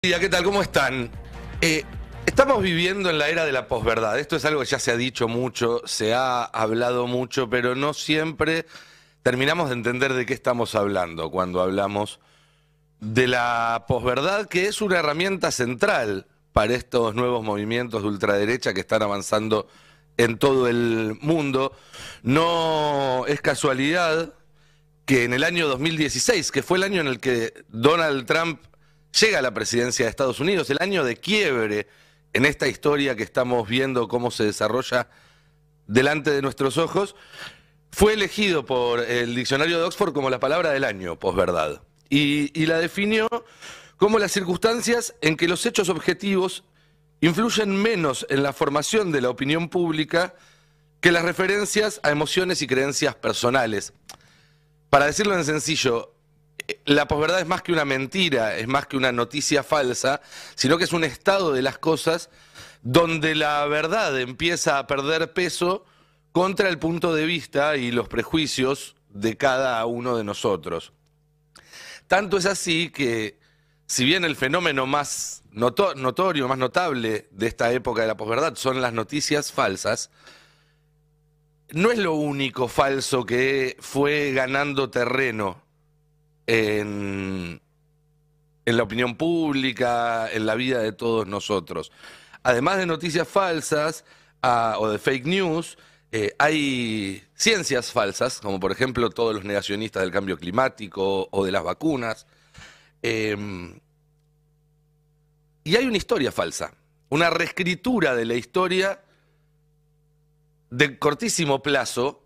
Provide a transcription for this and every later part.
¿Qué tal? ¿Cómo están? Estamos viviendo en la era de la posverdad. Esto es algo que ya se ha dicho mucho, se ha hablado mucho, pero no siempre terminamos de entender de qué estamos hablando cuando hablamos de la posverdad, que es una herramienta central para estos nuevos movimientos de ultraderecha que están avanzando en todo el mundo. No es casualidad que en el año 2016, que fue el año en el que Donald Trump llega a la presidencia de Estados Unidos, el año de quiebre en esta historia que estamos viendo cómo se desarrolla delante de nuestros ojos, fue elegido por el diccionario de Oxford como la palabra del año, posverdad. Y la definió como las circunstancias en que los hechos objetivos influyen menos en la formación de la opinión pública que las referencias a emociones y creencias personales. Para decirlo en sencillo, la posverdad es más que una mentira, es más que una noticia falsa, sino que es un estado de las cosas donde la verdad empieza a perder peso contra el punto de vista y los prejuicios de cada uno de nosotros. Tanto es así que, si bien el fenómeno más notorio, más notable de esta época de la posverdad son las noticias falsas, no es lo único falso que fue ganando terreno en la opinión pública, en la vida de todos nosotros. Además de noticias falsas o de fake news, hay ciencias falsas, como por ejemplo todos los negacionistas del cambio climático o de las vacunas. Y hay una historia falsa, una reescritura de la historia de cortísimo plazo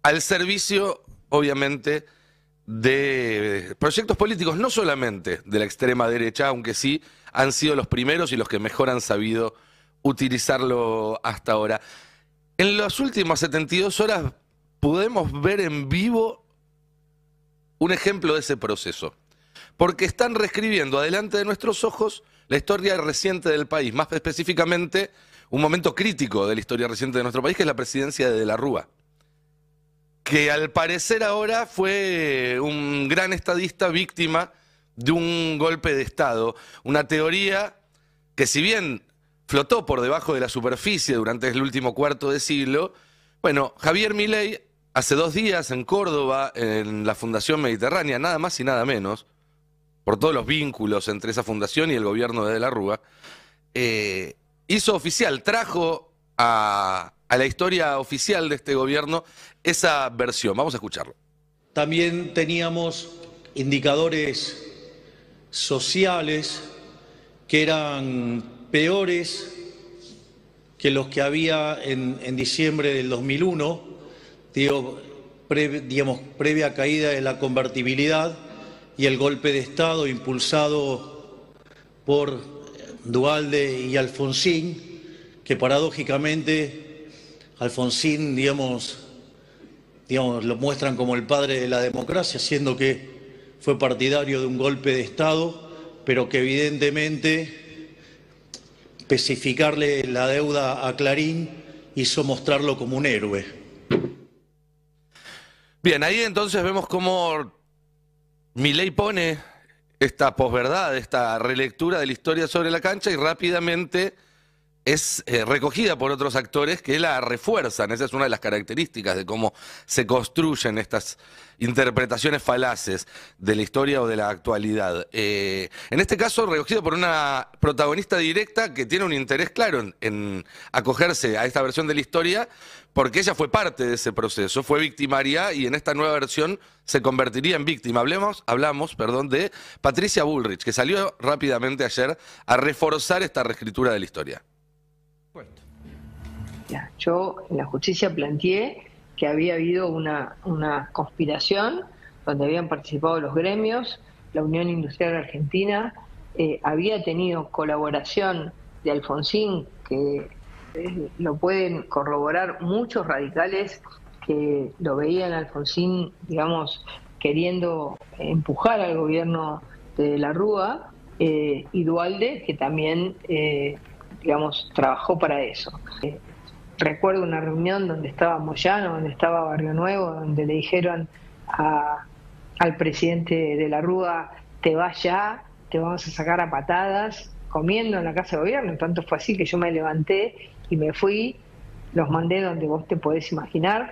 al servicio, obviamente, de proyectos políticos, no solamente de la extrema derecha, aunque sí han sido los primeros y los que mejor han sabido utilizarlo hasta ahora. En las últimas 72 horas podemos ver en vivo un ejemplo de ese proceso, porque están reescribiendo adelante de nuestros ojos la historia reciente del país, más específicamente un momento crítico de la historia reciente de nuestro país, que es la presidencia de la Rúa, que al parecer ahora fue un gran estadista víctima de un golpe de Estado, una teoría que, si bien flotó por debajo de la superficie durante el último cuarto de siglo, bueno, Javier Milei hace 2 días en Córdoba, en la Fundación Mediterránea, nada más y nada menos, por todos los vínculos entre esa fundación y el gobierno de la Rúa, hizo oficial, trajo a la historia oficial de este gobierno esa versión. Vamos a escucharlo. También teníamos indicadores sociales que eran peores que los que había en diciembre del 2001, previa caída de la convertibilidad y el golpe de Estado impulsado por Duhalde y Alfonsín, que paradójicamente Alfonsín, lo muestran como el padre de la democracia, siendo que fue partidario de un golpe de Estado, pero que evidentemente especificarle la deuda a Clarín hizo mostrarlo como un héroe. Bien, ahí entonces vemos cómo Milei pone esta posverdad, esta relectura de la historia sobre la cancha y rápidamente es recogida por otros actores que la refuerzan. Esa es una de las características de cómo se construyen estas interpretaciones falaces de la historia o de la actualidad. En este caso, recogido por una protagonista directa que tiene un interés claro en acogerse a esta versión de la historia, porque ella fue parte de ese proceso, fue victimaria y en esta nueva versión se convertiría en víctima. Hablamos de Patricia Bullrich, que salió rápidamente ayer a reforzar esta reescritura de la historia. Yo en la justicia planteé que había habido una conspiración donde habían participado los gremios, la Unión Industrial Argentina, había tenido colaboración de Alfonsín, que lo pueden corroborar muchos radicales que lo veían a Alfonsín, queriendo empujar al gobierno de la Rúa, y Duhalde, que también, trabajó para eso. Recuerdo una reunión donde estaba Moyano, donde estaba Barrio Nuevo, donde le dijeron al presidente de la Rúa, te vas ya, te vamos a sacar a patadas, comiendo en la Casa de Gobierno. Tanto fue así que yo me levanté y me fui, los mandé donde vos te podés imaginar.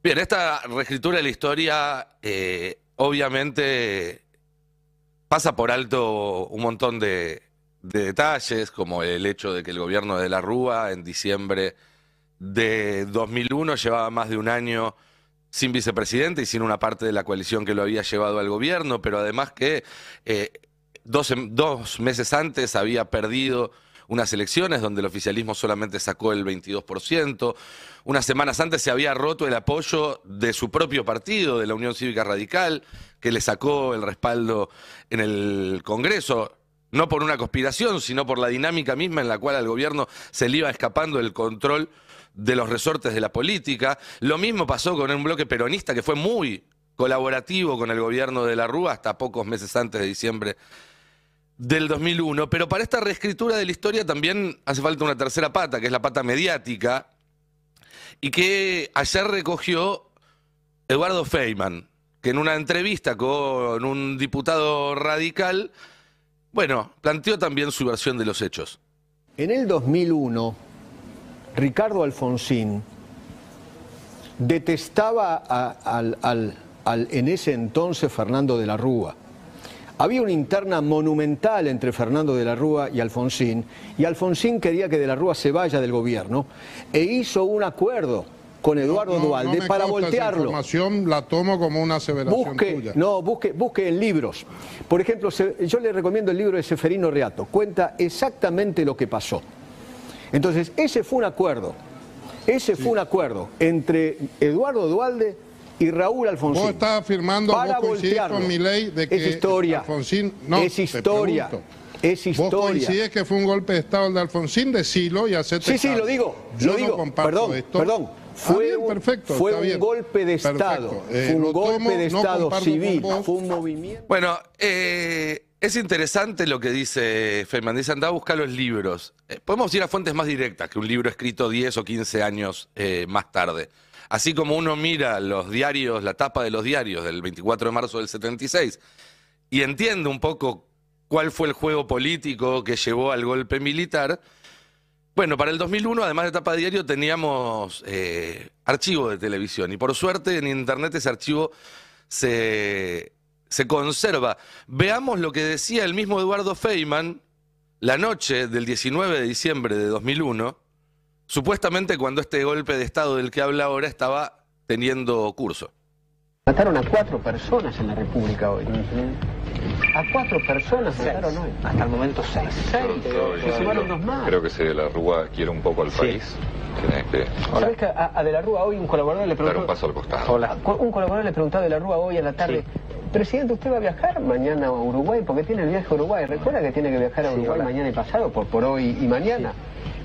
Bien, esta reescritura de la historia obviamente pasa por alto un montón de detalles, como el hecho de que el gobierno de la Rúa en diciembre de 2001 llevaba más de un año sin vicepresidente y sin una parte de la coalición que lo había llevado al gobierno, pero además que 2 meses antes había perdido unas elecciones donde el oficialismo solamente sacó el 22%. Unas semanas antes se había roto el apoyo de su propio partido, de la Unión Cívica Radical, que le sacó el respaldo en el Congreso, no por una conspiración, sino por la dinámica misma en la cual al gobierno se le iba escapando el control de los resortes de la política. Lo mismo pasó con un bloque peronista que fue muy colaborativo con el gobierno de la Rúa hasta pocos meses antes de diciembre del 2001, pero para esta reescritura de la historia también hace falta una tercera pata, que es la pata mediática, y que ayer recogió Eduardo Feynman, que en una entrevista con un diputado radical, bueno, planteó también su versión de los hechos. En el 2001, Ricardo Alfonsín detestaba en ese entonces Fernando de la Rúa. Había una interna monumental entre Fernando de la Rúa y Alfonsín quería que de la Rúa se vaya del gobierno e hizo un acuerdo con Eduardo Duhalde para voltearlo. Esa información la tomo como una aseveración tuya. No, busque en libros. Por ejemplo, yo le recomiendo el libro de Seferino Reato, cuenta exactamente lo que pasó. Entonces, ese fue un acuerdo. Fue un acuerdo entre Eduardo Duhalde y Raúl Alfonsín. Vos estás afirmando, vos coincidís con Milei de que es historia. Alfonsín... No, es historia. Es historia. Vos coincidís que fue un golpe de Estado el de Alfonsín, decilo y hacete Sí, lo digo. No comparto Perdón. Fue un golpe de Estado. Fue un golpe de Estado civil. Fue un movimiento. Bueno, es interesante lo que dice Feynman. Dice, andá a buscar los libros. Podemos ir a fuentes más directas que un libro escrito 10 o 15 años más tarde. Así como uno mira los diarios, la tapa de los diarios del 24 de marzo del 76 y entiende un poco cuál fue el juego político que llevó al golpe militar. Bueno, para el 2001, además de tapa de diario, teníamos archivo de televisión y por suerte en internet ese archivo se conserva. Veamos lo que decía el mismo Eduardo Feynman la noche del 19 de diciembre de 2001, supuestamente cuando este golpe de Estado del que habla ahora estaba teniendo curso. Mataron a 4 personas en la República hoy. A 4 personas mataron hoy. Hasta el momento 6. 6. Se sumaron 2 más. Creo que De la Rúa quiere un poco al país. ¿Sabés que a De la Rúa hoy un colaborador le preguntó... Dar un paso al costado. Hola. Un colaborador le preguntó a De la Rúa hoy a la tarde... Sí. Presidente, ¿usted va a viajar mañana a Uruguay? Porque tiene el viaje a Uruguay. ¿Recuerda que tiene que viajar a Uruguay mañana y pasado? Por hoy y mañana. Sí.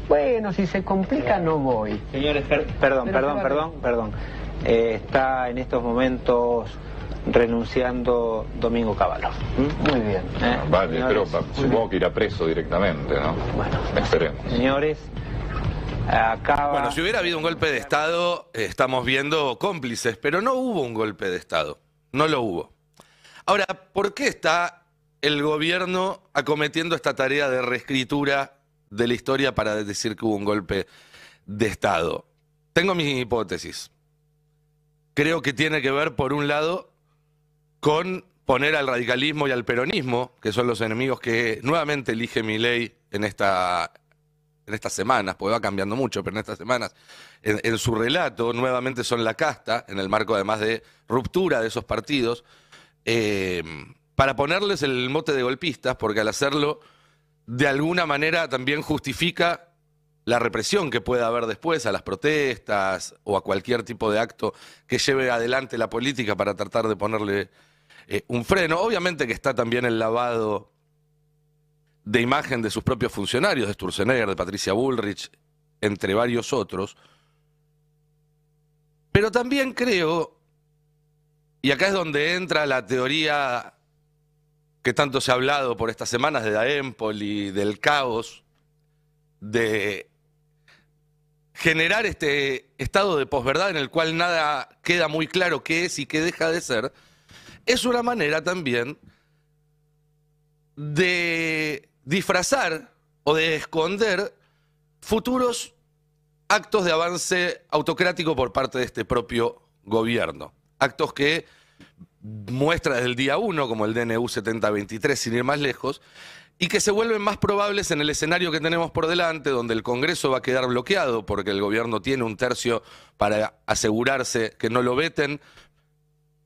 Bueno, si se complica no voy. Señores, perdón. Está en estos momentos renunciando Domingo Cavallo. Muy bien. Vale, señores, pero supongo que irá preso directamente, ¿no? Bueno, esperemos. Señores, acaba... Bueno, si hubiera habido un golpe de Estado, estamos viendo cómplices, pero no hubo un golpe de Estado. No lo hubo. Ahora, ¿por qué está el gobierno acometiendo esta tarea de reescritura de la historia para decir que hubo un golpe de Estado? Tengo mi hipótesis. Creo que tiene que ver, por un lado, con poner al radicalismo y al peronismo, que son los enemigos que nuevamente elige Milei en estas semanas, porque va cambiando mucho, pero en estas semanas, en su relato, nuevamente son la casta, en el marco además de ruptura de esos partidos, para ponerles el mote de golpistas, porque al hacerlo, de alguna manera también justifica la represión que pueda haber después a las protestas o a cualquier tipo de acto que lleve adelante la política para tratar de ponerle un freno. Obviamente que está también el lavado de imagen de sus propios funcionarios, de Sturzenegger, de Patricia Bullrich, entre varios otros. Pero también creo, y acá es donde entra la teoría que tanto se ha hablado por estas semanas de Daempoli, del caos, de generar este estado de posverdad en el cual nada queda muy claro qué es y qué deja de ser, es una manera también de de disfrazar o de esconder futuros actos de avance autocrático por parte de este propio gobierno. Actos que muestra desde el día 1, como el DNU 7023, sin ir más lejos, y que se vuelven más probables en el escenario que tenemos por delante, donde el Congreso va a quedar bloqueado porque el gobierno tiene un tercio para asegurarse que no lo veten,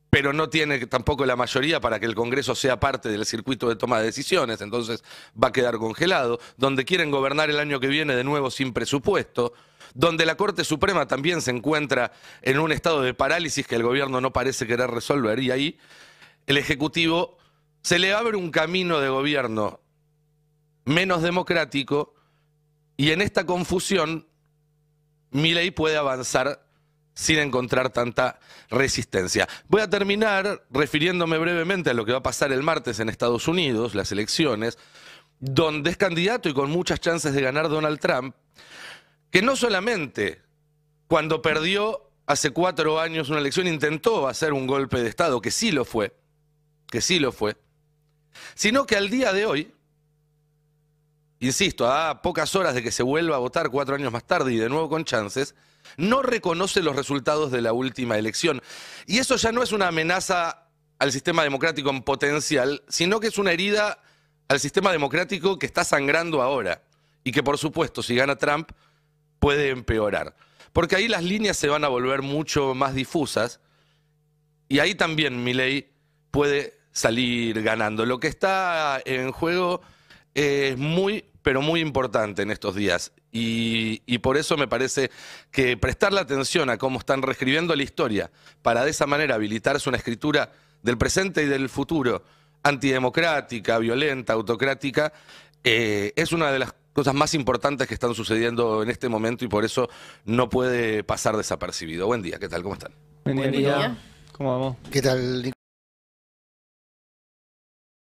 pero no tiene tampoco la mayoría para que el Congreso sea parte del circuito de toma de decisiones, entonces va a quedar congelado, donde quieren gobernar el año que viene de nuevo sin presupuesto, donde la Corte Suprema también se encuentra en un estado de parálisis que el gobierno no parece querer resolver, y ahí el Ejecutivo se le abre un camino de gobierno menos democrático, y en esta confusión Milei puede avanzar sin encontrar tanta resistencia. Voy a terminar refiriéndome brevemente a lo que va a pasar el martes en Estados Unidos, las elecciones, donde es candidato y con muchas chances de ganar Donald Trump, que no solamente cuando perdió hace 4 años una elección intentó hacer un golpe de Estado, que sí lo fue, sino que al día de hoy, insisto, a pocas horas de que se vuelva a votar 4 años más tarde y de nuevo con chances, no reconoce los resultados de la última elección. Y eso ya no es una amenaza al sistema democrático en potencial, sino que es una herida al sistema democrático que está sangrando ahora. Y que, por supuesto, si gana Trump, puede empeorar. Porque ahí las líneas se van a volver mucho más difusas y ahí también Milei puede salir ganando. Lo que está en juego es muy, pero muy importante en estos días. Y por eso me parece que prestarle atención a cómo están reescribiendo la historia para de esa manera habilitarse una escritura del presente y del futuro antidemocrática, violenta, autocrática, es una de las cosas más importantes que están sucediendo en este momento y por eso no puede pasar desapercibido. Buen día, ¿qué tal? ¿Cómo están? Buen día. ¿Cómo vamos? ¿Qué tal, Nico?